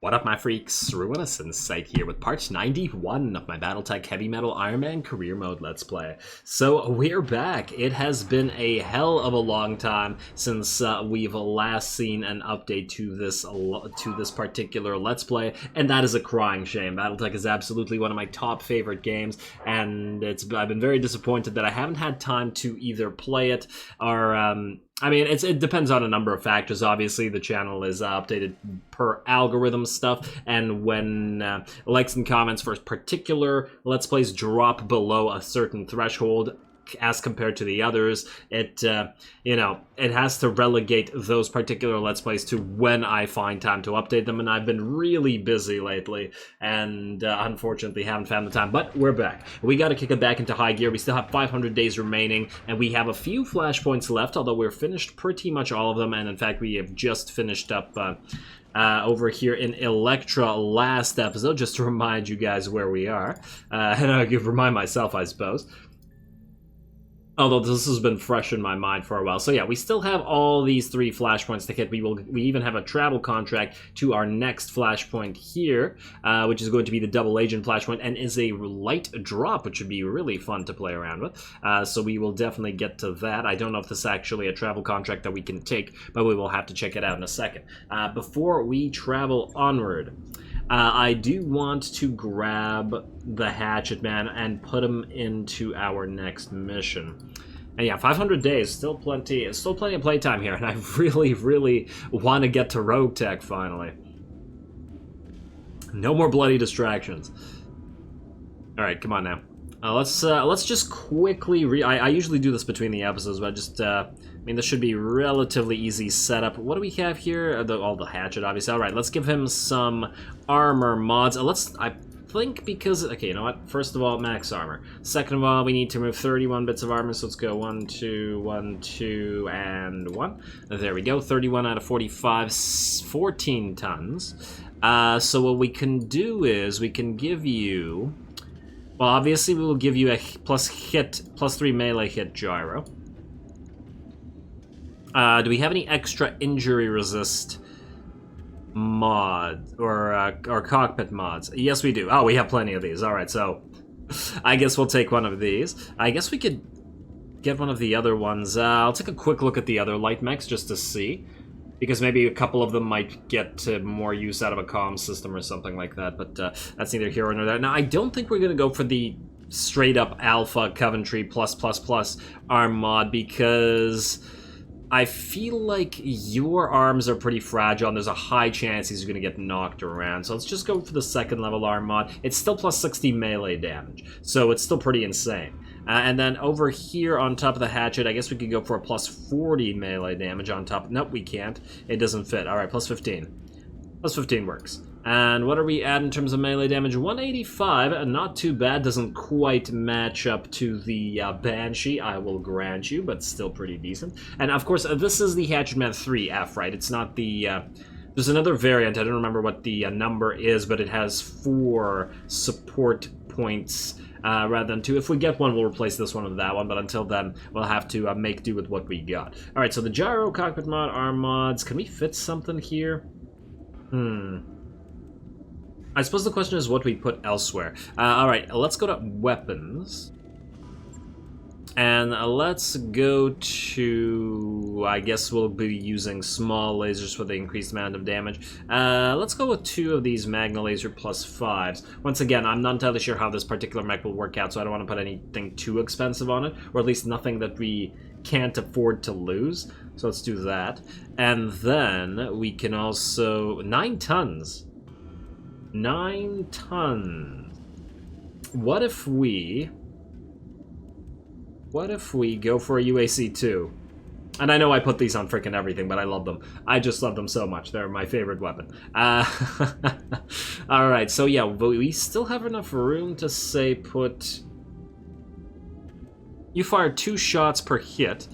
What up, my freaks? Ruinous Insight here with part 91 of my BattleTech Heavy Metal Ironman Career Mode Let's Play. So, we're back. It has been a hell of a long time since we've last seen an update to this particular Let's Play, and that is a crying shame. BattleTech is absolutely one of my top favorite games, and I've been very disappointed that I haven't had time to either play it or... I mean, it depends on a number of factors. Obviously, the channel is updated per algorithm stuff, and when likes and comments for particular Let's Plays drop below a certain threshold as compared to the others, it has to relegate those particular Let's Plays to when I find time to update them, and I've been really busy lately, and unfortunately haven't found the time, but we're back. We gotta kick it back into high gear. We still have 500 days remaining, and we have a few flashpoints left, although we're finished pretty much all of them, and in fact we have just finished up over here in Electra last episode, just to remind you guys where we are, and I could remind myself, I suppose. Although this has been fresh in my mind for a while. So yeah, we still have all these 3 flashpoints to hit. We even have a travel contract to our next flashpoint here, which is going to be the double agent flashpoint, and is a light drop, which would be really fun to play around with. So we will definitely get to that. I don't know if this is actually a travel contract that we can take, but we will have to check it out in a second. Before we travel onward, I do want to grab the Hatchet Man and put him into our next mission. And yeah, 500 days, still plenty of playtime here, and I really want to get to Rogue Tech finally. No more bloody distractions. All right, come on now. Let's just quickly I usually do this between the episodes, but I mean, this should be relatively easy setup. What do we have here? All the hatchet, obviously. All right, let's give him some armor mods. I think because... Okay, you know what? First of all, max armor. Second of all, we need to remove 31 bits of armor, so let's go 1, 2, 1, 2, and 1. There we go. 31 out of 45, 14 tons. So what we can do is we can give you... Well, obviously, we will give you a plus 3 melee hit gyro. Do we have any extra injury resist mod or cockpit mods? Yes, we do. Oh, we have plenty of these. All right, so I guess we'll take one of these. I guess we could get one of the other ones. I'll take a quick look at the other light mechs just to see, because maybe a couple of them might get more use out of a comm system or something like that, but that's neither here nor there. Now, I don't think we're going to go for the straight-up Alpha Coventry +++ arm mod, because I feel like your arms are pretty fragile, and there's a high chance he's going to get knocked around. So let's just go for the second level arm mod. It's still plus 60 melee damage, so it's still pretty insane. And then over here on top of the hatchet, I guess we could go for a plus 40 melee damage on top. Nope, we can't. It doesn't fit. All right, plus 15. Plus 15 works. And what are we at in terms of melee damage? 185, not too bad. Doesn't quite match up to the Banshee, I will grant you, but still pretty decent. And of course, this is the Hatchet Man 3F, right? It's not the... there's another variant, I don't remember what the number is, but it has 4 support points rather than 2. If we get one, we'll replace this one with that one, but until then, we'll have to make do with what we got. Alright, so the gyro, cockpit mod, arm mods. Can we fit something here? I suppose the question is what we put elsewhere. Alright, let's go to weapons. And let's go to... I guess we'll be using small lasers for the increased amount of damage. Let's go with 2 of these Magna Laser +5s. Once again, I'm not entirely sure how this particular mech will work out, so I don't want to put anything too expensive on it, or at least nothing that we can't afford to lose. So let's do that. And then we can also... 9 tons. 9 tons. What if we go for a UAC-2? And I know I put these on frickin' everything, but I love them. I just love them so much. They're my favorite weapon. Alright, so yeah, but we still have enough room to, say, put... You fire 2 shots per hit.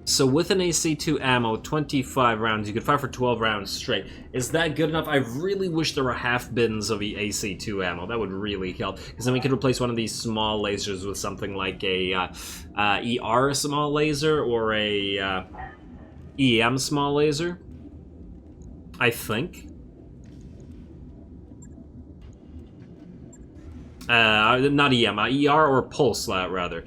So with an AC-2 ammo, 25 rounds, you could fire for 12 rounds straight. Is that good enough? I really wish there were half bins of the AC-2 ammo. That would really help, because then we could replace one of these small lasers with something like a ER small laser or a EM small laser. I think. Not EM, ER or Pulse, rather.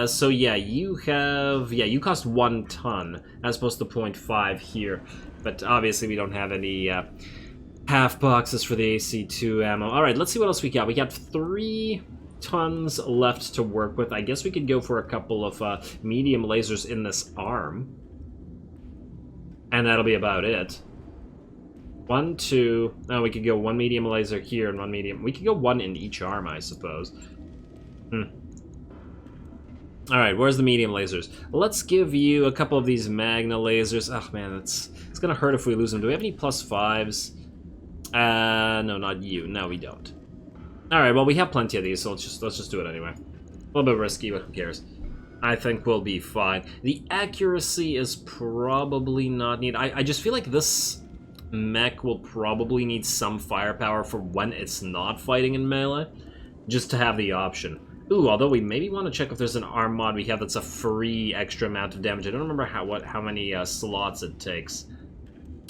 So yeah, you have... Yeah, you cost 1 ton, as opposed to 0.5 here. But obviously we don't have any half boxes for the AC2 ammo. Alright, let's see what else we got. We got 3 tons left to work with. I guess we could go for a couple of medium lasers in this arm. And that'll be about it. 1, 2... Oh, we could go 1 medium laser here and 1 medium... We could go 1 in each arm, I suppose. Alright, where's the medium lasers? Let's give you a couple of these Magna lasers. Oh, man, it's gonna hurt if we lose them. Do we have any +5s? No, not you. No, we don't. Alright, well, we have plenty of these, so let's just do it anyway. A little bit risky, but who cares? I think we'll be fine. The accuracy is probably not needed. I just feel like this mech will probably need some firepower for when it's not fighting in melee, just to have the option. Ooh, although we maybe want to check if there's an arm mod we have that's a free extra amount of damage. I don't remember how many slots it takes,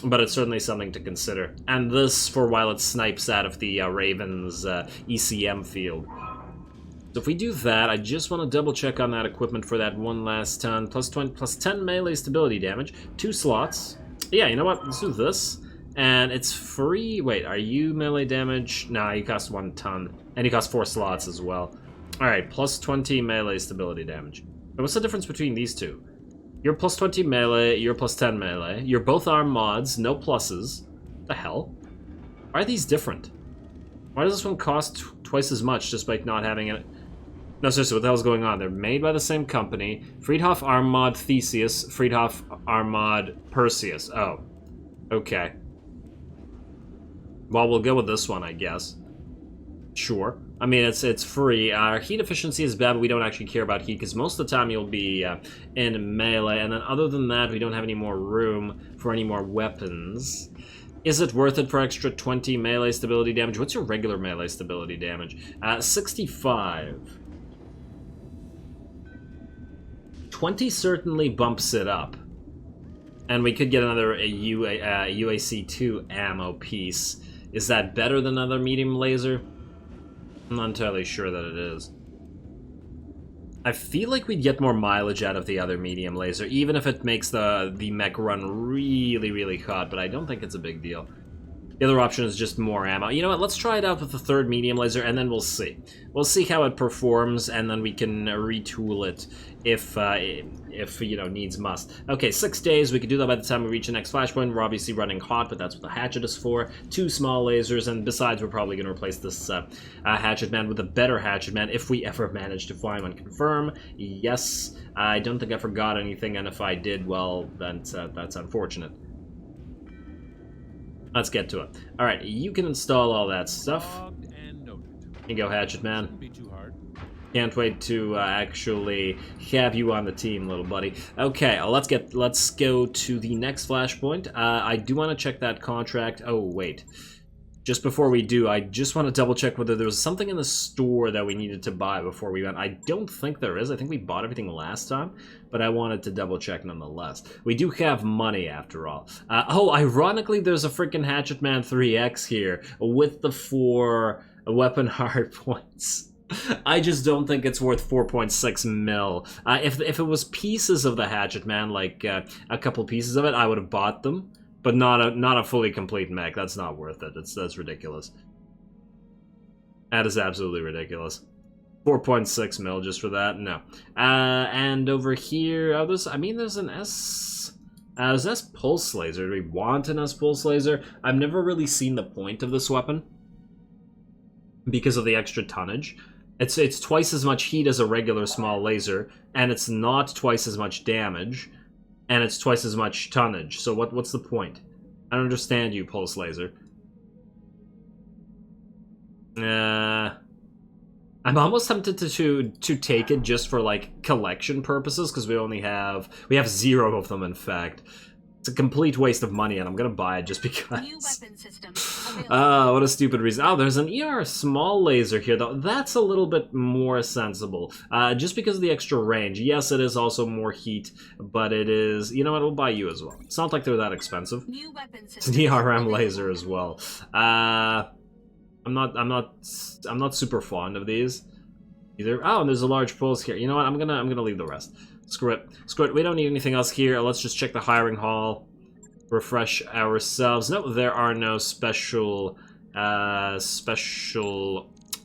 but it's certainly something to consider. And this for while it snipes out of the Raven's ECM field. So if we do that, I just want to double check on that equipment for that 1 last ton. Plus 10 melee stability damage, 2 slots. Yeah, you know what? Let's do this. And it's free. Wait, are you melee damage? Nah, you cost 1 ton. And you cost 4 slots as well. Alright, plus 20 melee stability damage. But what's the difference between these two? You're plus 20 melee, you're plus 10 melee. You're both arm mods, no pluses. The hell? Why are these different? Why does this one cost twice as much just by not having it? No, seriously, what the hell's going on? They're made by the same company. Friedhof arm mod Theseus, Friedhof arm mod Perseus. Oh. Okay. Well, we'll go with this one, I guess. Sure. I mean, it's free. Our heat efficiency is bad, but we don't actually care about heat, because most of the time you'll be in melee, and then other than that, we don't have any more room for any more weapons. Is it worth it for extra 20 melee stability damage? What's your regular melee stability damage? 65. 20 certainly bumps it up. And we could get another UAC2 ammo piece. Is that better than another medium laser? I'm not entirely sure that it is. I feel like we'd get more mileage out of the other medium laser, even if it makes the mech run really, really hot, but I don't think it's a big deal. The other option is just more ammo. You know what, let's try it out with the 3rd medium laser, and then we'll see. We'll see how it performs, and then we can retool it if you know, needs must. Okay, 6 days. We could do that by the time we reach the next flashpoint. We're obviously running hot, but that's what the hatchet is for. 2 small lasers, and besides, we're probably going to replace this hatchet man with a better hatchet man if we ever manage to find one. Confirm. Yes. I don't think I forgot anything, and if I did, well, that's unfortunate. Let's get to it. Alright, you can install all that stuff. Here you go, Hatchet Man. Can't wait to actually have you on the team, little buddy. Okay, let's go to the next flashpoint. I do want to check that contract. Oh, wait. Just before we do, I just want to double check whether there was something in the store that we needed to buy before we went. I don't think there is. I think we bought everything last time, but I wanted to double check nonetheless. We do have money after all. Oh, ironically, there's a freaking Hatchet Man 3X here with the 4 weapon hard points. I just don't think it's worth 4.6 mil. If it was pieces of the Hatchet Man, like a couple pieces of it, I would have bought them. But not a fully complete mech. That's not worth it. That's ridiculous. That is absolutely ridiculous. 4.6 mil just for that? No. And over here, there's an S. There's an S pulse laser. Do we want an S pulse laser? I've never really seen the point of this weapon because of the extra tonnage. It's twice as much heat as a regular small laser, and it's not twice as much damage. And it's twice as much tonnage. So what's the point? I don't understand you, pulse laser. I'm almost tempted to take it just for like collection purposes because we have 0 of them, in fact. It's a complete waste of money, and I'm gonna buy it just because. New weapon system What a stupid reason. Oh, there's an ER small laser here, though. That's a little bit more sensible. Just because of the extra range. Yes, it is also more heat, but it is... You know what? We'll buy you as well. It's not like they're that expensive. New weapon It's system an ERM laser as well. I'm not super fond of these either. Oh, and there's a large pulse here. You know what? I'm gonna leave the rest. Screw it. Screw it. We don't need anything else here. Let's just check the hiring hall. Refresh ourselves. No, there are no special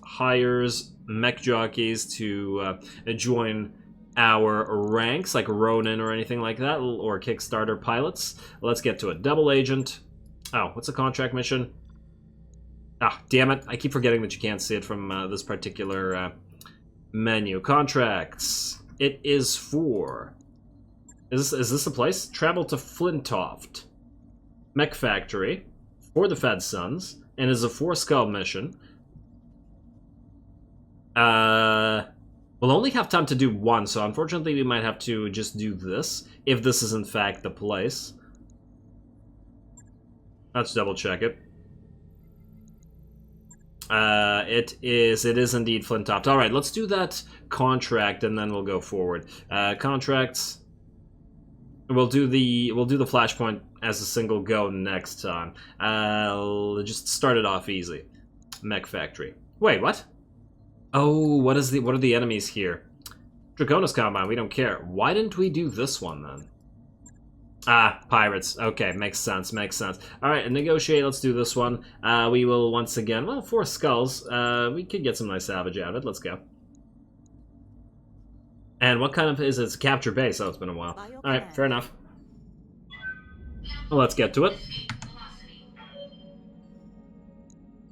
hires, mech jockeys to join our ranks, like Ronin or anything like that, or Kickstarter pilots. Let's get to it. Double agent. Oh, what's a contract mission? Ah, damn it. I keep forgetting that you can't see it from this particular menu. Contracts. It is for... Is this the place? Travel to Flintoft. Mech Factory. For the Fed Sons. And is a 4-skull mission. We'll only have time to do one, so unfortunately we might have to just do this. If this is in fact the place. Let's double check it. It is indeed Flintoft. Alright, let's do that contract and then we'll go forward. Contracts. We'll do the Flashpoint as a single go next time. Just start it off easy. Mech Factory. Wait, what? Oh, what are the enemies here? Draconis Combine, we don't care. Why didn't we do this one then? Ah, pirates. Okay, makes sense, makes sense. Alright, negotiate, let's do this one. We will once again, well, 4 skulls. We could get some nice salvage out of it, let's go. And what kind of is it? It's a capture base, oh, it's been a while. Alright, fair enough. Well, let's get to it.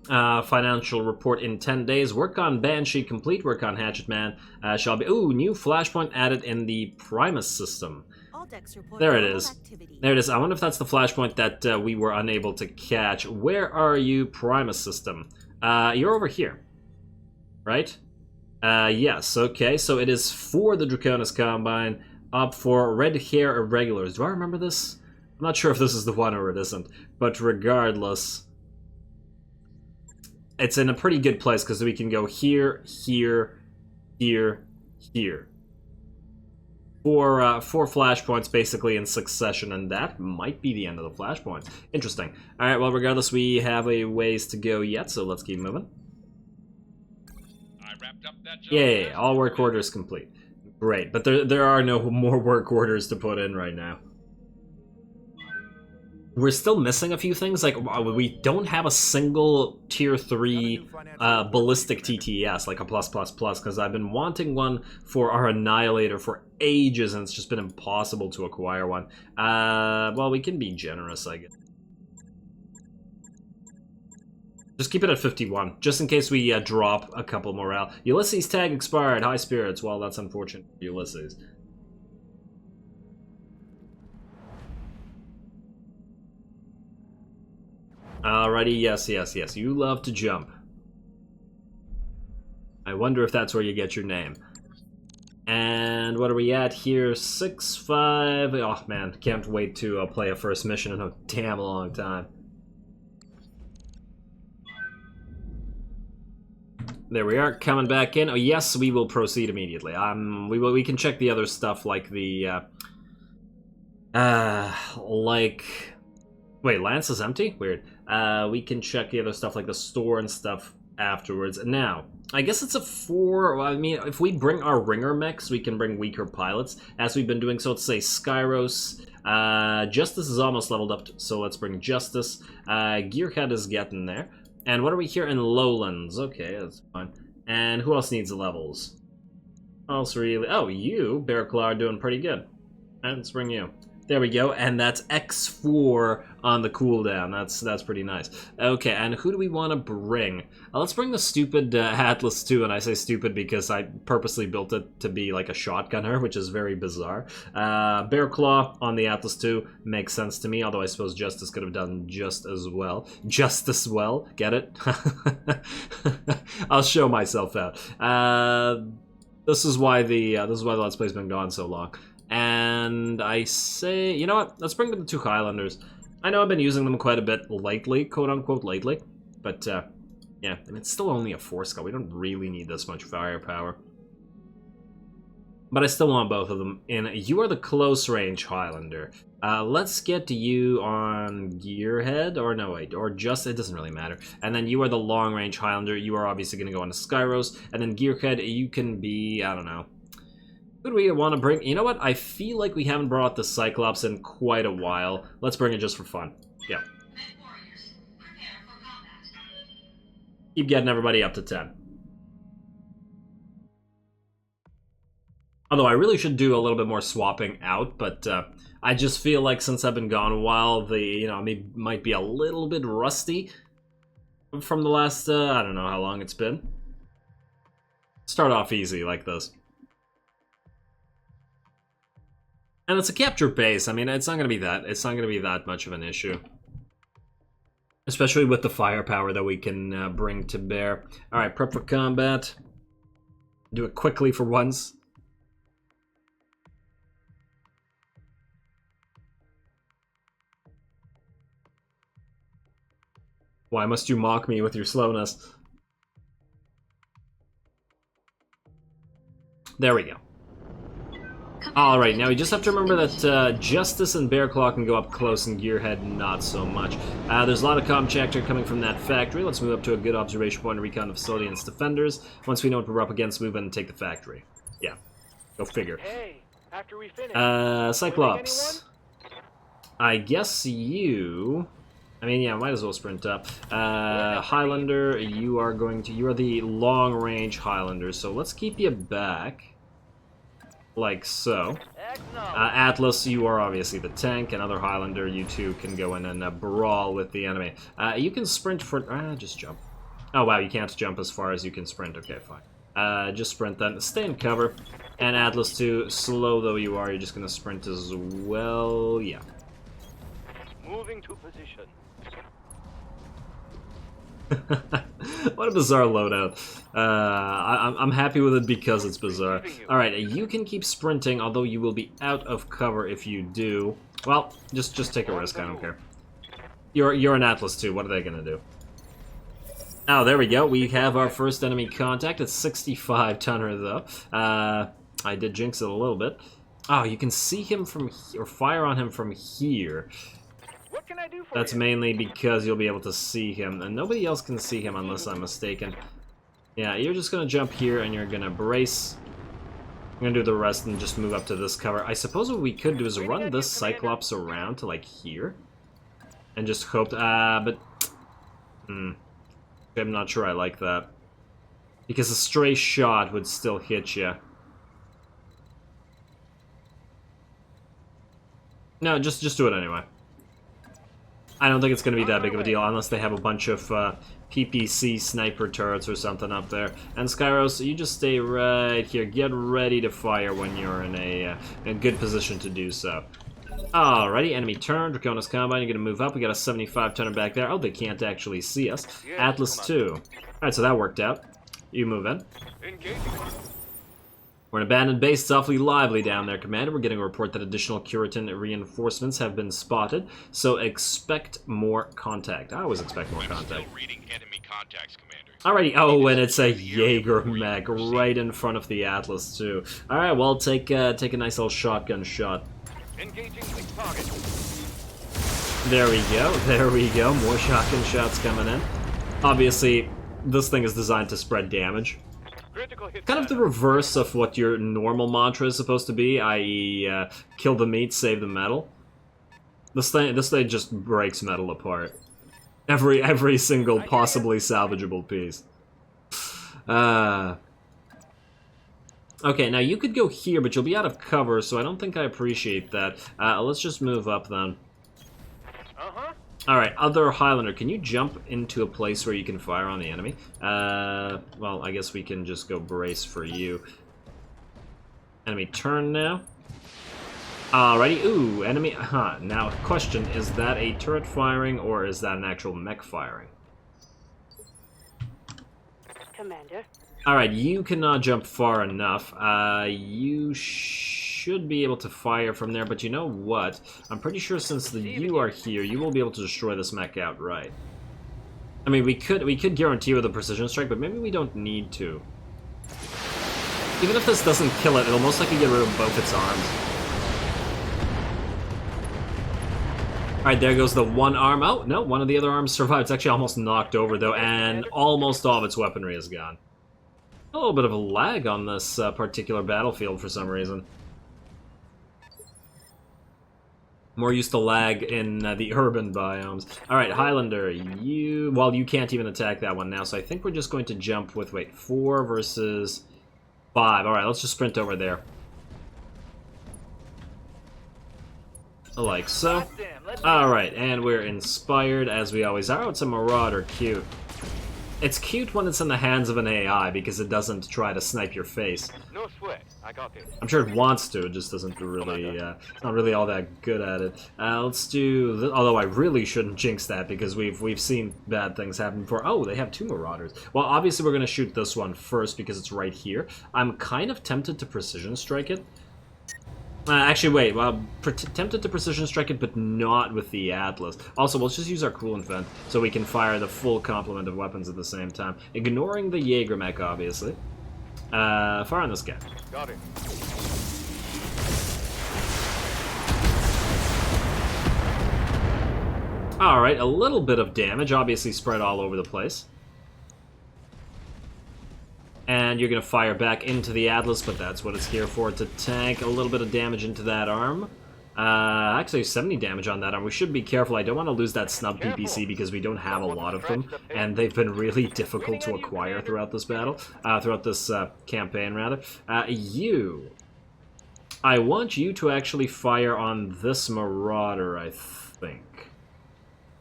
Financial report in 10 days. Work on Banshee complete. Work on Hatchet Man. Shall be... Ooh, new Flashpoint added in the Primus system. There it is. There it is. I wonder if that's the Flashpoint that we were unable to catch. Where are you, Primus system? You're over here. Right? Yes, okay. So it is for the Draconis Combine. Up for Red Hair Irregulars. Do I remember this? I'm not sure if this is the one or it isn't. But regardless... It's in a pretty good place because we can go here, here, here, here. Four flashpoints basically in succession, and that might be the end of the flashpoints. Interesting. Alright, well, regardless, we have a ways to go yet, so let's keep moving. I wrapped up that job. Yay, all work orders complete. Great, but there are no more work orders to put in right now. We're still missing a few things, like we don't have a single tier 3 ballistic TTS, like a +++, because I've been wanting one for our Annihilator for ages, and it's just been impossible to acquire one. Well, we can be generous, I guess. Just keep it at 51, just in case we drop a couple morale. Ulysses tag expired, high spirits. Well, that's unfortunate for Ulysses. Alrighty, yes, yes, yes. You love to jump. I wonder if that's where you get your name. And what are we at here? 6-5. Oh man, can't wait to play a first mission in a damn long time. There we are, coming back in. Oh yes, we will proceed immediately. We can check the other stuff like the wait, Lance is empty? Weird. We can check the other stuff like the store and stuff afterwards. Now, I guess it's a 4... Well, I mean, if we bring our ringer mechs, we can bring weaker pilots, as we've been doing. So let's say Skyros. Justice is almost leveled up, so let's bring Justice. Gearhead is getting there. And what are we here in Lowlands? Okay, that's fine. And who else needs levels? Who else really... Oh, you, Bearclaw, are doing pretty good. And let's bring you. There we go, and that's X4 on the cooldown. That's pretty nice. Okay, and who do we want to bring? Let's bring the stupid Atlas 2, and I say stupid because I purposely built it to be like a shotgunner, which is very bizarre. Bearclaw on the Atlas 2 makes sense to me, although I suppose Justice could have done just as well. Just as well, get it? I'll show myself out. This is why the Let's Play's been gone so long. And I say, you know what? Let's bring the 2 Highlanders. I know I've been using them quite a bit lately, quote-unquote lately. But, yeah, and it's still only a 4-skull. We don't really need this much firepower. But I still want both of them. And you are the close-range Highlander. Let's get you on Gearhead, or no, wait, or just, it doesn't really matter. And then you are the long-range Highlander. You are obviously going to go on to Skyros. And then Gearhead, you can be, I don't know. Who do we want to bring? You know what? I feel like we haven't brought the Cyclops in quite a while. Let's bring it just for fun. Yeah. Keep getting everybody up to 10. Although I really should do a little bit more swapping out, but I just feel like since I've been gone a while, I might be a little bit rusty from the last, I don't know how long it's been. Start off easy like this. And it's a capture base. I mean, it's not gonna be that much of an issue. Especially with the firepower that we can bring to bear. Alright, prep for combat. Do it quickly for once. Why must you mock me with your slowness? There we go. Alright, now we just have to remember that Justice and Bearclaw can go up close and Gearhead not so much. There's a lot of comm checker coming from that factory. Let's move up to a good observation point and recon the facility and its defenders. Once we know what we're up against, move in and take the factory. Yeah, go figure. Hey, after we finish, Cyclops. I guess you... I mean, yeah, might as well sprint up. Highlander, you are the long-range Highlander, so let's keep you back. Like so. Atlas, you are obviously the tank. Another Highlander, you two can go in and brawl with the enemy. You can sprint for... just jump. Oh, wow, you can't jump as far as you can sprint. Okay, fine. Just sprint then. Stay in cover. And Atlas, too, slow though you are, you're just going to sprint as well. Yeah. Moving to position. What a bizarre loadout. I'm happy with it because it's bizarre. Alright, you can keep sprinting, although you will be out of cover if you do. Well, just take a risk, I don't care. You're an Atlas too, what are they gonna do? Oh, there we go, we have our first enemy contact. It's 65 tonner though. I did jinx it a little bit. Oh, you can see him from here, or fire on him from here. What can I do for That's you? mainly because you'll be able to see him, and nobody else can see him unless I'm mistaken. Yeah, you're just gonna jump here and you're gonna brace. I'm gonna do the rest and just move up to this cover. I suppose what we could do is run this Cyclops around to like here. And just hope, but... I'm not sure I like that. Because a stray shot would still hit you. No, just do it anyway. I don't think it's going to be that big of a deal unless they have a bunch of PPC sniper turrets or something up there. And Skyros, you just stay right here. Get ready to fire when you're in a good position to do so. Alrighty, enemy turn. Draconis Combine, you're going to move up. We got a 75 tonner back there. Oh, they can't actually see us. Atlas 2. Alright, so that worked out. You move in. We're in an abandoned base. It's awfully lively down there, Commander. We're getting a report that additional Curitan reinforcements have been spotted, so expect more contact. I always expect more contact. Still reading enemy contacts, Commander. Alrighty, oh, and it's a Jaeger mech right in front of the Atlas, too. Alright, well, take a nice little shotgun shot. Engaging the target. There we go. More shotgun shots coming in. Obviously, this thing is designed to spread damage. Kind of the reverse of what your normal mantra is supposed to be, i.e. Kill the meat, save the metal. This thing just breaks metal apart. Every single possibly salvageable piece. Okay, now you could go here, but you'll be out of cover, so I don't think I appreciate that. Let's just move up then. Alright, other Highlander, can you jump into a place where you can fire on the enemy? Well, I guess we can just go brace for you. Enemy turn now. Alrighty, ooh, enemy, now, question, is that a turret firing, or is that an actual mech firing? Commander. Alright, you cannot jump far enough. You should be able to fire from there, but you know what? I'm pretty sure since you are here, you will be able to destroy this mech outright. I mean, we could guarantee with a precision strike, but maybe we don't need to. Even if this doesn't kill it, it'll most likely get rid of both its arms. Alright, there goes the one arm. Oh, no, one of the other arms survived. It's actually almost knocked over, though, and almost all of its weaponry is gone. A little bit of a lag on this particular battlefield for some reason. More used to lag in the urban biomes. Alright, Highlander, you... Well, you can't even attack that one now, so I think we're just going to jump with, wait, 4 versus 5. Alright, let's just sprint over there. Like so. Alright, and we're inspired, as we always are. Oh, it's a Marauder, cute. It's cute when it's in the hands of an AI, because it doesn't try to snipe your face. No sweat. I got this. I'm sure it wants to, it just doesn't really, it's not really all that good at it. Let's do, although I really shouldn't jinx that, because we've seen bad things happen before. Oh, they have 2 Marauders. Well, obviously we're going to shoot this one first, because it's right here. I'm kind of tempted to precision strike it. Actually, wait, well, tempted to precision strike it, but not with the Atlas. Also, let's just use our coolant vent, so we can fire the full complement of weapons at the same time. Ignoring the Jaeger mech, obviously. Fire on this guy. Got it. Alright, a little bit of damage, obviously spread all over the place. And you're going to fire back into the Atlas, but that's what it's here for, to tank a little bit of damage into that arm. Actually, 70 damage on that arm. We should be careful. I don't want to lose that snub PPC because we don't have a lot of them, and they've been really difficult to acquire throughout this battle, throughout this campaign, rather. I want you to actually fire on this Marauder, I think.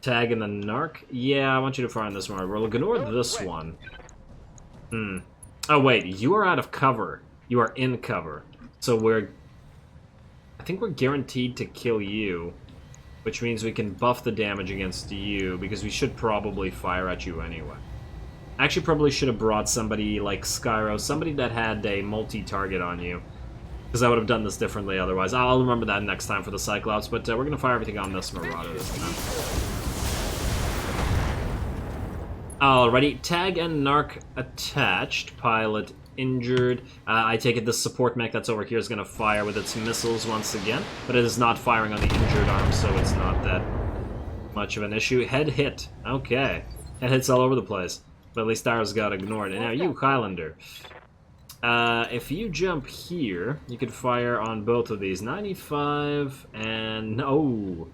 Tag in the Narc? Yeah, I want you to fire on this Marauder. We'll ignore this one. Oh, wait, you are out of cover. You are in cover. So I think we're guaranteed to kill you, which means we can buff the damage against you, because we should probably fire at you anyway. Actually, probably should have brought somebody like Skyro, somebody that had a multi-target on you, because I would have done this differently otherwise. I'll remember that next time for the Cyclops, but we're going to fire everything on this Marauder this time. Alrighty, tag and narc attached, pilot injured. I take it this support mech that's over here is going to fire with its missiles once again, but it is not firing on the injured arm, so it's not that much of an issue. Head hit. Okay. Head hits all over the place, but at least ours got ignored. And now you, Highlander. If you jump here, you could fire on both of these. 95 and... Oh,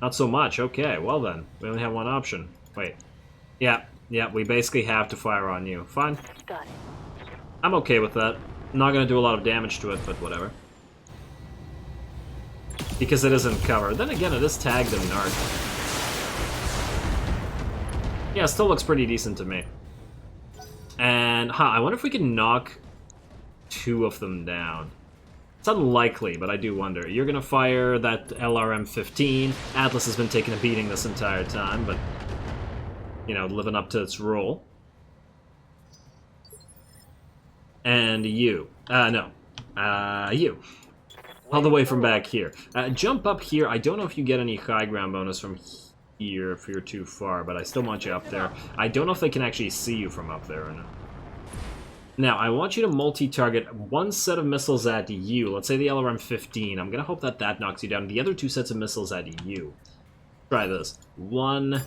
not so much. Okay, well then. We only have one option. Wait. Yeah, we basically have to fire on you. Fine. Got it. I'm okay with that. I'm not going to do a lot of damage to it, but whatever. Because it isn't covered. Then again, it is tagged in Narc. Yeah, it still looks pretty decent to me. And, I wonder if we can knock 2 of them down. It's unlikely, but I do wonder. You're going to fire that LRM-15. Atlas has been taking a beating this entire time, but... you know, living up to its role. And you. You. All the way from back here. Jump up here. I don't know if you get any high ground bonus from here if you're too far, but I still want you up there. I don't know if they can actually see you from up there or not. Now, I want you to multi-target one set of missiles at you. Let's say the LRM-15. I'm going to hope that that knocks you down. The other 2 sets of missiles at you. Try this. 1,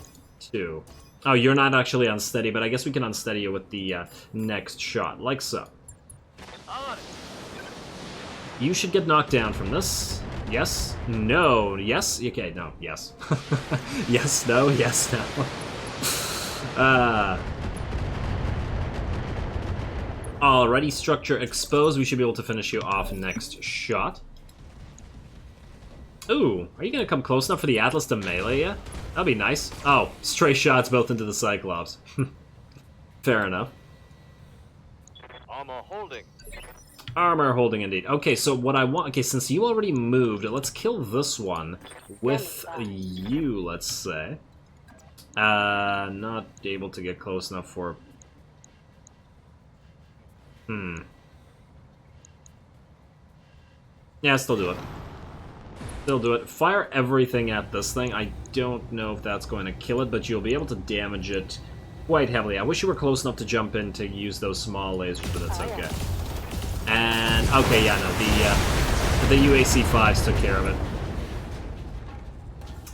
2... Oh, you're not actually unsteady, but I guess we can unsteady you with the next shot, like so. You should get knocked down from this. Yes? No. Yes? Okay, no. Yes. Yes, no. Yes, no. Alrighty, structure exposed. We should be able to finish you off next shot. Ooh, are you going to come close enough for the Atlas to melee ya? That'll be nice. Oh, stray shots both into the Cyclops. Fair enough. Armor holding. Armor holding indeed. Okay, so what I want... Okay, since you already moved, let's kill this one with you, let's say. Not able to get close enough for... Yeah, still do it. Still do it. Fire everything at this thing. I don't know if that's going to kill it, but you'll be able to damage it quite heavily. I wish you were close enough to jump in to use those small lasers, but that's okay. And, okay, yeah, no, the UAC-5s took care of it.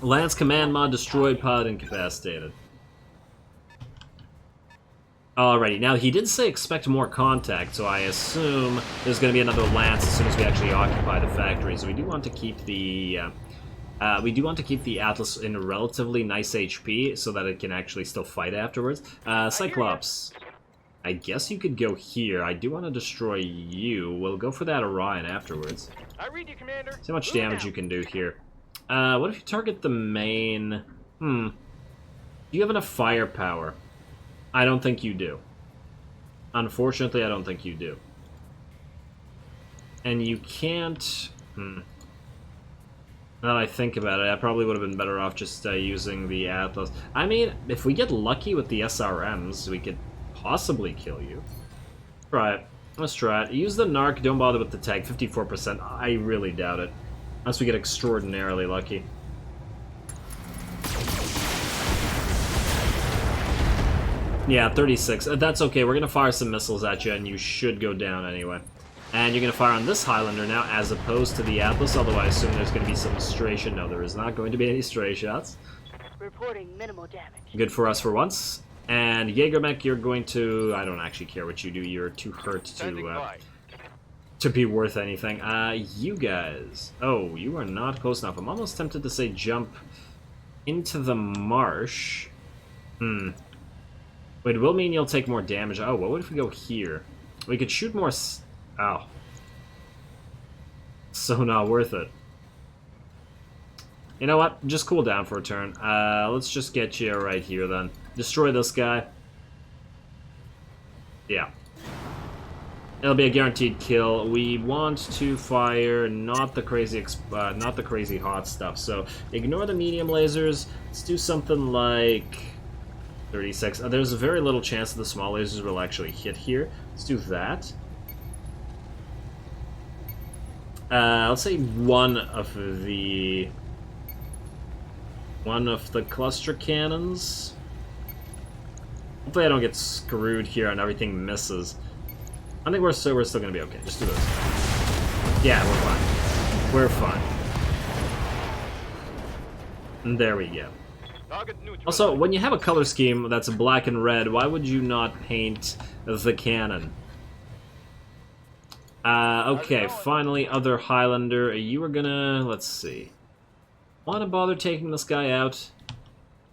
Lance command mod destroyed, pod incapacitated. Alrighty, now he did say expect more contact, so I assume there's going to be another Lance as soon as we actually occupy the factory. So we do want to keep the Atlas in relatively nice HP so that it can actually still fight afterwards. Cyclops, I guess you could go here. I do want to destroy you. We'll go for that Orion afterwards. I read you, Commander. See how much damage you can do here. What if you target the main? Do you have enough firepower? I don't think you do. Unfortunately, I don't think you do. And you can't... Now that I think about it, I probably would have been better off just using the Atlas. I mean, if we get lucky with the SRMs, we could possibly kill you. Try it. Let's try it. Use the Narc, don't bother with the tag. 54%. I really doubt it. Unless we get extraordinarily lucky. Yeah, 36. That's okay. We're going to fire some missiles at you, and you should go down anyway. And you're going to fire on this Highlander now, as opposed to the Atlas, although I assume there's going to be some stray shot. No, there is not going to be any stray shots. Reporting minimal damage. Good for us for once. And Jaeger Mech, you're going to... I don't actually care what you do. You're too hurt to be worth anything. You guys... Oh, you are not close enough. I'm almost tempted to say jump into the marsh. But it will mean you'll take more damage. Oh, what if we go here? We could shoot more... Ow. So not worth it. You know what? Just cool down for a turn. Let's just get you right here then. Destroy this guy. Yeah. It'll be a guaranteed kill. We want to fire not the crazy hot stuff. So ignore the medium lasers. Let's do something like 36. There's a very little chance that the small lasers will actually hit here. Let's do that. Let's say one of the cluster cannons. Hopefully I don't get screwed here and everything misses. I think we're still gonna be okay. Just do this. Yeah, we're fine. We're fine. And there we go. Also, when you have a color scheme that's black and red, why would you not paint the cannon? Okay, finally, other Highlander. You were gonna... let's see. Want to bother taking this guy out?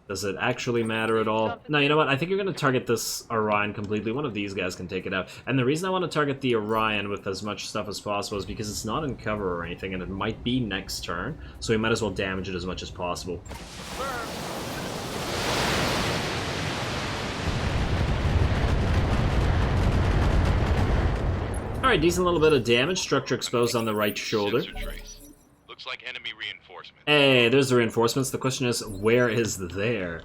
Does it actually matter at all? No, you know what? I think you're going to target this Orion completely. One of these guys can take it out. And the reason I want to target the Orion with as much stuff as possible is because it's not in cover or anything, and it might be next turn, so we might as well damage it as much as possible. Alright, decent little bit of damage. Structure exposed on the right shoulder. Looks like enemy reinforcement. Hey, there's the reinforcements. The question is, where is there?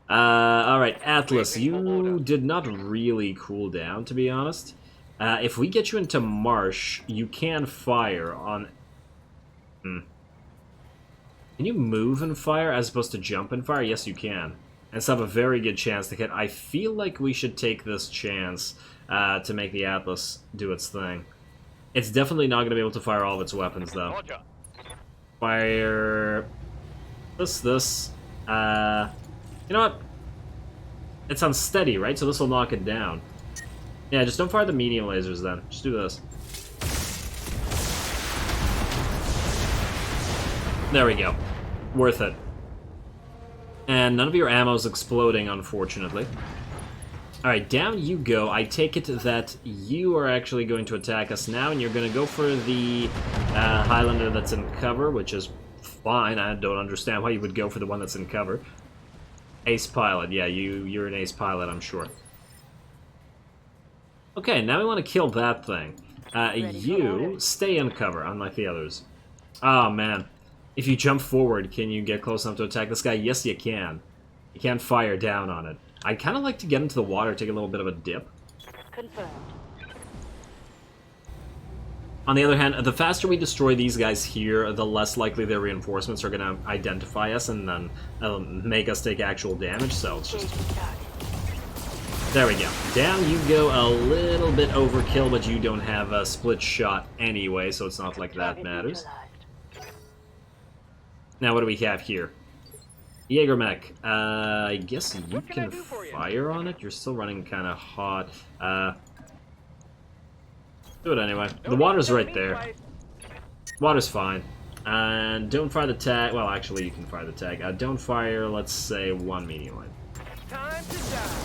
Alright, Atlas, you did not really cool down, to be honest. If we get you into Marsh, you can fire on... Can you move and fire as opposed to jump and fire? Yes, you can. And still have a very good chance to hit. I feel like we should take this chance to make the Atlas do its thing. It's definitely not going to be able to fire all of its weapons, though. Fire... this. You know what? It's unsteady, right? So this will knock it down. Yeah, just don't fire the medium lasers, then. Just do this. There we go. Worth it. And none of your ammo is exploding, unfortunately. Alright, down you go. I take it that you are actually going to attack us now, and you're going to go for the Highlander that's in cover, which is fine. I don't understand why you would go for the one that's in cover. Ace pilot. Yeah, you're an ace pilot, I'm sure. Okay, now we want to kill that thing. You stay in cover, unlike the others. Oh, man. If you jump forward, can you get close enough to attack this guy? Yes, you can. You can't fire down on it. I'd kind of like to get into the water, take a little bit of a dip. Confirmed. On the other hand, the faster we destroy these guys here, the less likely their reinforcements are going to identify us and then make us take actual damage, so let's just... There we go. Down you go, a little bit overkill, but you don't have a split shot anyway, so it's not like that matters. Now what do we have here? Jaeger Mech. I guess you can fire on it? You're still running kind of hot. Do it anyway. The water's right there. Water's fine. And don't fire the tag. Well, actually, you can fire the tag. Don't fire, let's say, 1 medium light. Time to die.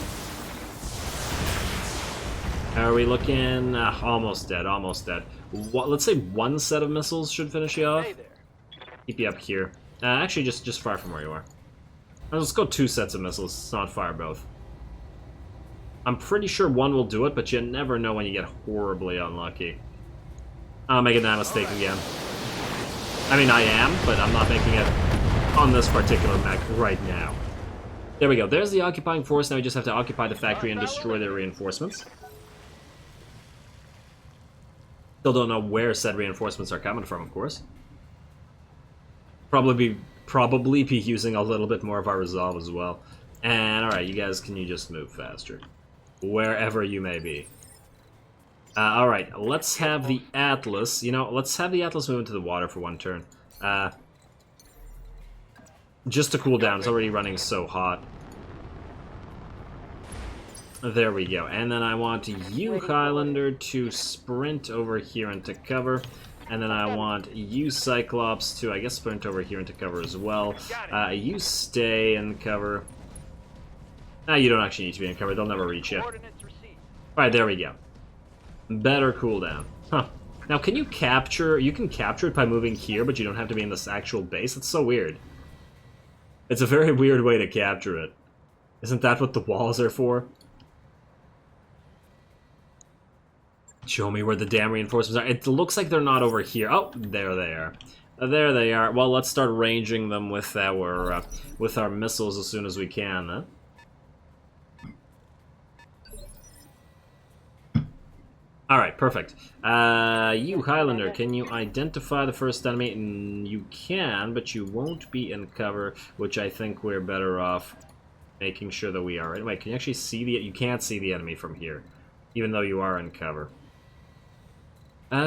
Are we looking? Almost dead, almost dead. Let's say 1 set of missiles should finish you off. Hey there. Keep you up here. Actually, just fire from where you are. Let's go 2 sets of missiles. Let's not fire both. I'm pretty sure 1 will do it, but you never know when you get horribly unlucky. I'm making that mistake again. I mean, I am, but I'm not making it on this particular mech right now. There we go. There's the occupying force. Now we just have to occupy the factory and destroy their reinforcements. Still don't know where said reinforcements are coming from, of course. Probably be using a little bit more of our resolve as well. And alright, you guys, can you just move faster? Wherever you may be. Alright, let's have the Atlas. You know, let's have the Atlas move into the water for 1 turn. Just to cool down, it's already running so hot. There we go. And then I want you, Highlander, to sprint over here into cover. And then I want you, Cyclops, to, I guess, sprint over here into cover as well. You stay in cover. You don't actually need to be in cover. They'll never reach you. Alright, there we go. Better cooldown. Huh. Now, can you capture... You can capture it by moving here, but you don't have to be in this actual base? It's so weird. It's a very weird way to capture it. Isn't that what the walls are for? Show me where the damn reinforcements are. It looks like they're not over here. Oh, there they are. There they are. Well, let's start ranging them with our missiles as soon as we can, then. Alright, perfect. You, Highlander, can you identify the first enemy? You can, but you won't be in cover, which I think we're better off making sure that we are. Anyway, can you actually see the... You can't see the enemy from here, even though you are in cover. You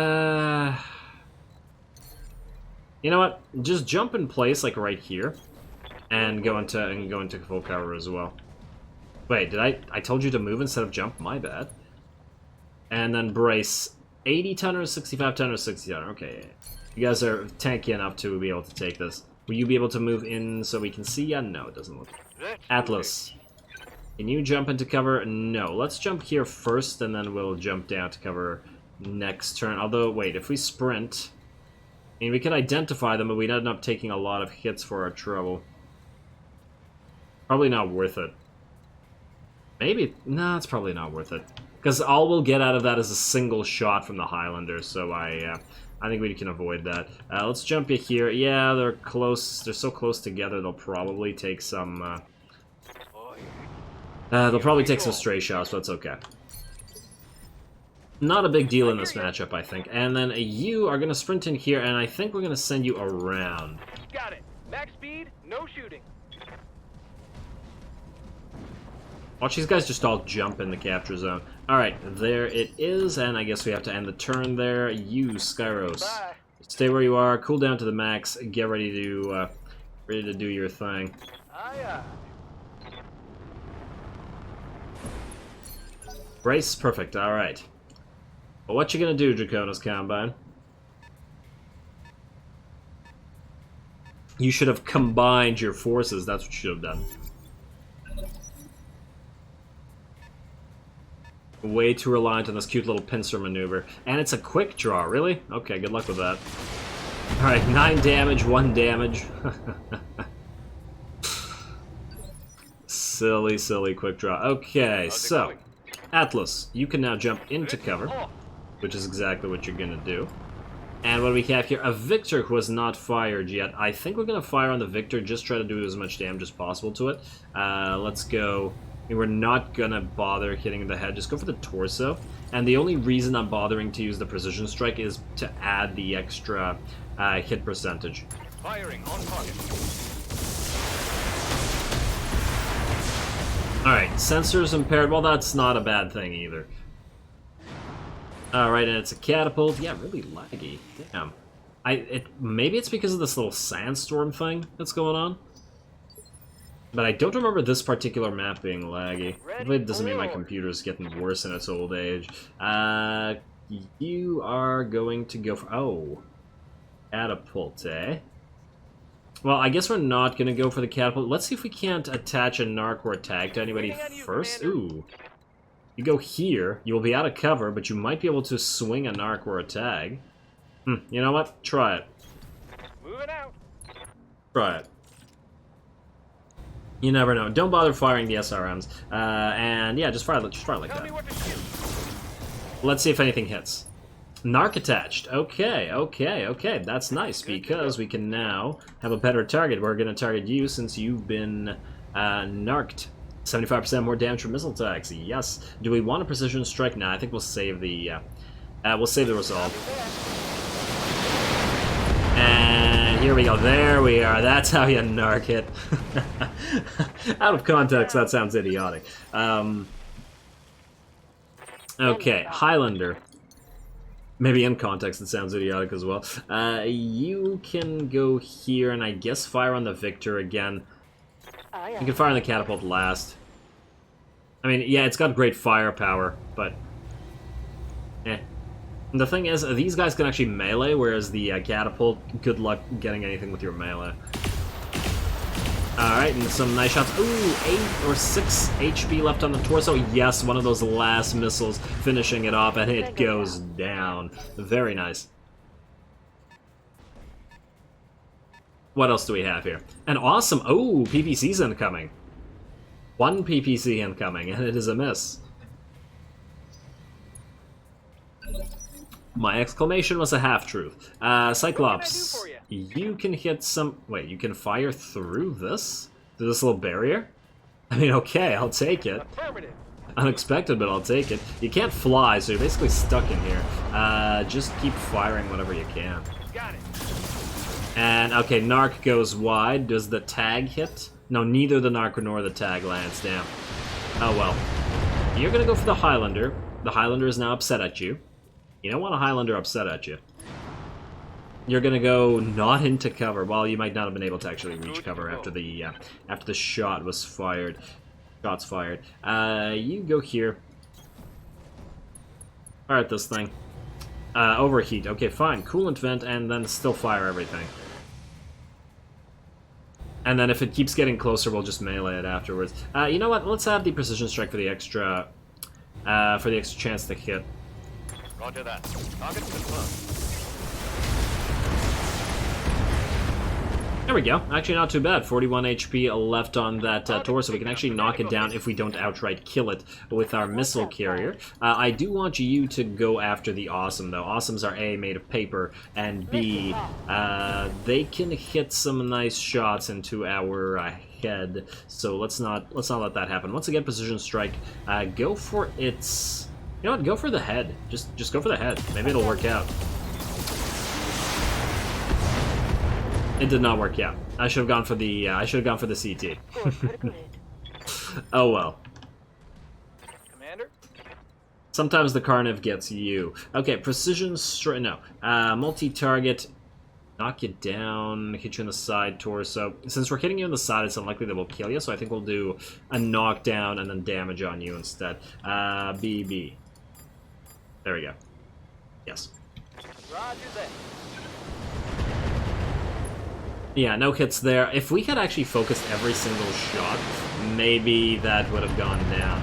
know what? Just jump in place, like right here, and go into full cover as well. Wait, did I told you to move instead of jump? My bad. And then brace 80 tonner, 65 tonner, 60 tonner. Okay, you guys are tanky enough to be able to take this. Will you be able to move in so we can see ya? No, it doesn't look. Atlas, can you jump into cover? No. Let's jump here first, and then we'll jump down to cover next turn. Although, wait, if we sprint... I mean, we can identify them, but we'd end up taking a lot of hits for our trouble. Probably not worth it. Maybe... No, it's probably not worth it. Because all we'll get out of that is a single shot from the Highlander, so I think we can avoid that. Let's jump you here. Yeah, they're close. They're so close together, they'll probably take some... they'll probably take some stray shots, but it's okay. Not a big deal in this matchup, I think. And then you are going to sprint in here, and I think we're going to send you around. Got it. Max speed, no shooting. Watch these guys just all jump in the capture zone. Alright, there it is, and I guess we have to end the turn there. You, Skyros. Bye. Stay where you are, cool down to the max, get ready to do your thing. Aye, aye. Brace, perfect, alright. Well, what you gonna do, Draconis Combine? You should have combined your forces, that's what you should have done. Way too reliant on this cute little pincer maneuver. And it's a quick draw, really? Okay, good luck with that. Alright, 9 damage, 1 damage. Silly, silly quick draw. Okay, so... Atlas, you can now jump into cover, which is exactly what you're gonna do. And what do we have here? A Victor who has not fired yet. I think we're gonna fire on the Victor, just try to do as much damage as possible to it. Let's go We're not gonna bother hitting the head. Just go for the torso. And the only reason I'm bothering to use the precision strike is to add the extra hit percentage. Firing on target. Alright, sensors impaired. Well, that's not a bad thing either. Alright, and it's a catapult. Yeah, really laggy. Damn. Maybe it's because of this little sandstorm thing that's going on. But I don't remember this particular map being laggy. Hopefully it doesn't mean my computer's getting worse in its old age. You are going to go for... Oh. Catapult, eh? Well, I guess we're not going to go for the catapult. Let's see if we can't attach a narc or a tag to anybody first. Ooh. You go here, you will be out of cover, but you might be able to swing a narc or a tag. You know what? Try it. Moving out. Try it. You never know. Don't bother firing the SRMs. And yeah, just try it like Tell me that. what to shoot. Let's see if anything hits. Narc attached. Okay. That's nice, because we can now have a better target. We're going to target you since you've been narked. 75% more damage from missile tags. Yes. Do we want a precision strike? Nah, I think we'll save the resolve. And here we go. There we are. That's how you narc it. Out of context, that sounds idiotic. Okay, Highlander. Maybe in context it sounds idiotic as well. You can go here and I guess fire on the Victor again. You can fire on the catapult last. I mean, yeah, it's got great firepower, but... And the thing is, these guys can actually melee, whereas the catapult, good luck getting anything with your melee. Alright, and some nice shots. Ooh, 8 or 6 HP left on the torso. Yes, one of those last missiles finishing it off, and it goes down. Very nice. What else do we have here? An awesome... Oh, PPC's incoming. One PPC incoming, and it is a miss. My exclamation was a half-truth. Cyclops, you can hit some... Wait, you can fire through this? Through this little barrier? I mean, okay, I'll take it. Affirmative. Unexpected, but I'll take it. You can't fly, so you're basically stuck in here. Just keep firing whenever you can. Got it. And, okay, Narc goes wide. Does the tag hit? No, neither the Narc nor the tag lands. Damn. Oh, well. You're gonna go for the Highlander. The Highlander is now upset at you. You don't want a Highlander upset at you. You're gonna go not into cover. Well, you might not have been able to actually reach cover after the shot was fired. Shots fired. You go here. Fire at this thing. Overheat. Okay, fine. Coolant vent, and then still fire everything. And then if it keeps getting closer, we'll just melee it afterwards. You know what? Let's have the precision strike for the extra chance to hit. Roger that. Target confirmed. There we go. Actually, not too bad. 41 HP left on that torso. We can actually knock it down if we don't outright kill it with our missile carrier. I do want you to go after the Awesome, though. Awesomes are A, made of paper, and B, they can hit some nice shots into our head. So let's not let that happen. Once again, precision strike. Go for its... You know what? Go for the head. Just go for the head. Maybe it'll work out. It did not work out. I should have gone for the CT. Oh well. Commander? Sometimes the Carniv gets you. Okay, precision strike. No. Multi-target. Knock you down. Hit you in the side torso. Since we're hitting you in the side, it's unlikely that we'll kill you, so I think we'll do a knockdown and then damage on you instead. BB. There we go. Yes. Roger that. Yeah, no hits there. If we had actually focused every single shot, maybe that would have gone down.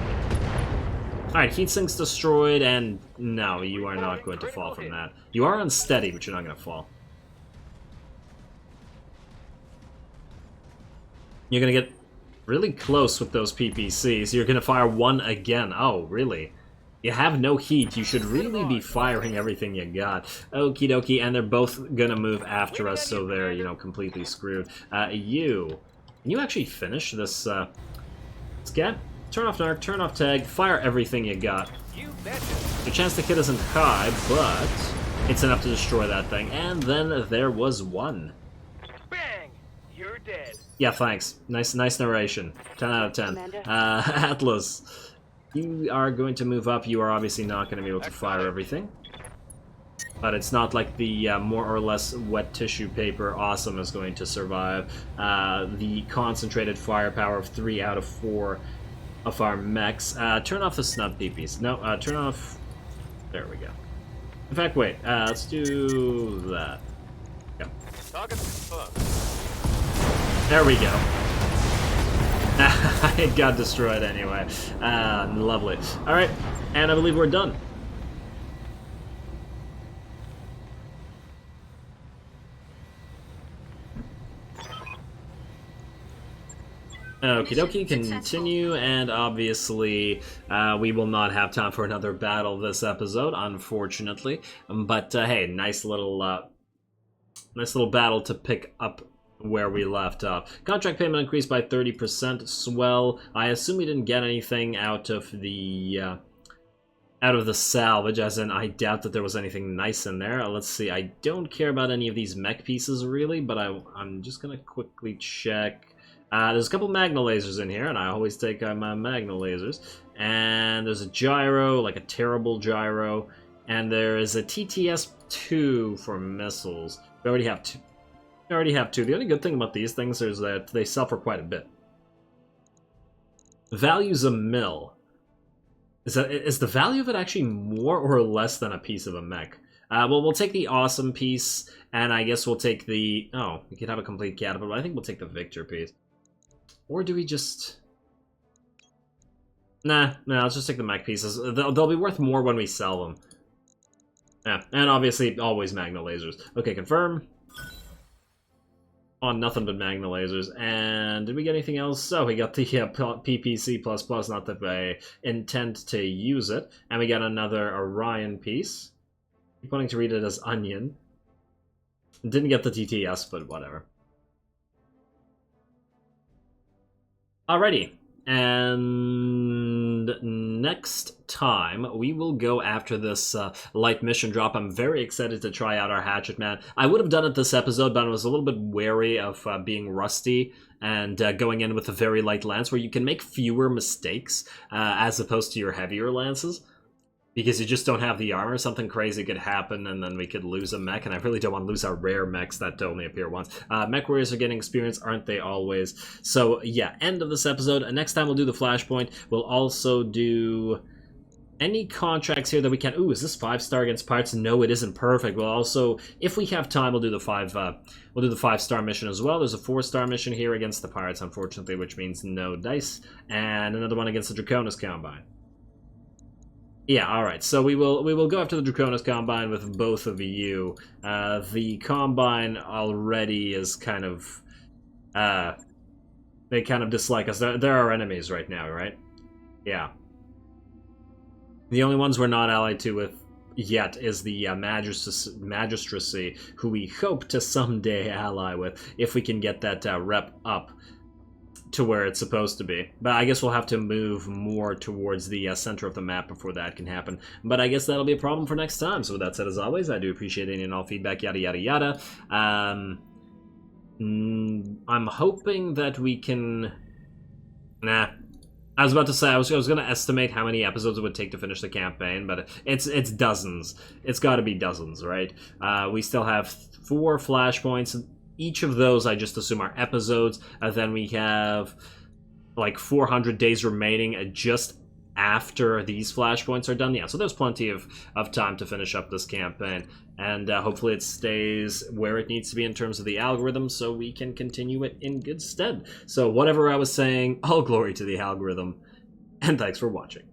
Alright, heat sink's destroyed, and no, you are not going to fall from that. You are unsteady, but you're not going to fall. You're going to get really close with those PPCs. You're going to fire one again. Oh, really? You have no heat. You should really be firing everything you got. Okie dokie, and they're both gonna move after us, so they're, you know, completely screwed. Can you actually finish this, scat? Turn off narc, turn off tag, fire everything you got. You betcha. Your chance to hit isn't high, but it's enough to destroy that thing. And then there was one. Bang! You're dead. Yeah, thanks. Nice narration. 10 out of 10. Commander? Atlas, you are going to move up. You are obviously not going to be able to fire everything. But it's not like the more or less wet tissue paper awesome is going to survive. The concentrated firepower of 3 out of 4 of our mechs. Turn off the snub peepees. No, turn off... There we go. In fact, wait. Let's do that. Go. Target confirmed. There we go. It got destroyed anyway. Lovely. Alright, and I believe we're done. Okie dokie, continue, and obviously we will not have time for another battle this episode, unfortunately. But hey, nice little battle to pick up where we left off. Contract payment increased by 30%. Swell. I assume we didn't get anything out of the salvage, as in I doubt that there was anything nice in there. Let's see. I don't care about any of these mech pieces really, but I'm just gonna quickly check. There's a couple magna lasers in here, and I always take my magna lasers. And there's a gyro, like a terrible gyro, and there is a TTS-2 for missiles. We already have two. The only good thing about these things is that they sell for quite a bit. Value's a mill. Is the value of it actually more or less than a piece of a mech? Well, we'll take the awesome piece, and I guess we'll take the... Oh, we could have a complete catapult, but I think we'll take the Victor piece. Or do we just... Nah, let's just take the mech pieces. They'll be worth more when we sell them. Yeah, and obviously, always magna lasers. Okay, confirm. Oh, nothing but magna lasers. And did we get anything else? Oh, we got the PPC++, not that I intend to use it. And we got another Orion piece. I'm wanting to read it as onion. Didn't get the TTS, but whatever. Alrighty, and next time we will go after this light mission drop. I'm very excited to try out our Hatchet Man. I would have done it this episode, but I was a little bit wary of being rusty and going in with a very light lance where you can make fewer mistakes as opposed to your heavier lances. Because you just don't have the armor, something crazy could happen, and then we could lose a mech, and I really don't want to lose our rare mechs that only appear once. Mech warriors are getting experience, aren't they always? So, yeah, end of this episode. Next time we'll do the Flashpoint. We'll also do any contracts here that we can... Ooh, is this 5-star against pirates? No, it isn't perfect. We'll also, if we have time, we'll do the 5-star mission as well. There's a 4-star mission here against the pirates, unfortunately, which means no dice. And another one against the Draconis Combine. Yeah, alright, so we will go after the Draconis Combine with both of you. The Combine already is kind of... they kind of dislike us. They're our enemies right now, right? Yeah. The only ones we're not allied to with yet is the Magistracy, who we hope to someday ally with, if we can get that rep up to where it's supposed to be. But I guess we'll have to move more towards the center of the map before that can happen. But I guess that'll be a problem for next time. So with that said, as always, I do appreciate any and all feedback, yada yada yada. I'm hoping that we can... Nah. I was about to say, I was going to estimate how many episodes it would take to finish the campaign, but it's dozens. It's got to be dozens, right? We still have 4 flashpoints. Each of those, I just assume, are episodes. And then we have like 400 days remaining just after these flashpoints are done. Yeah, so there's plenty of time to finish up this campaign. And hopefully it stays where it needs to be in terms of the algorithm so we can continue it in good stead. So whatever I was saying, all glory to the algorithm. And thanks for watching.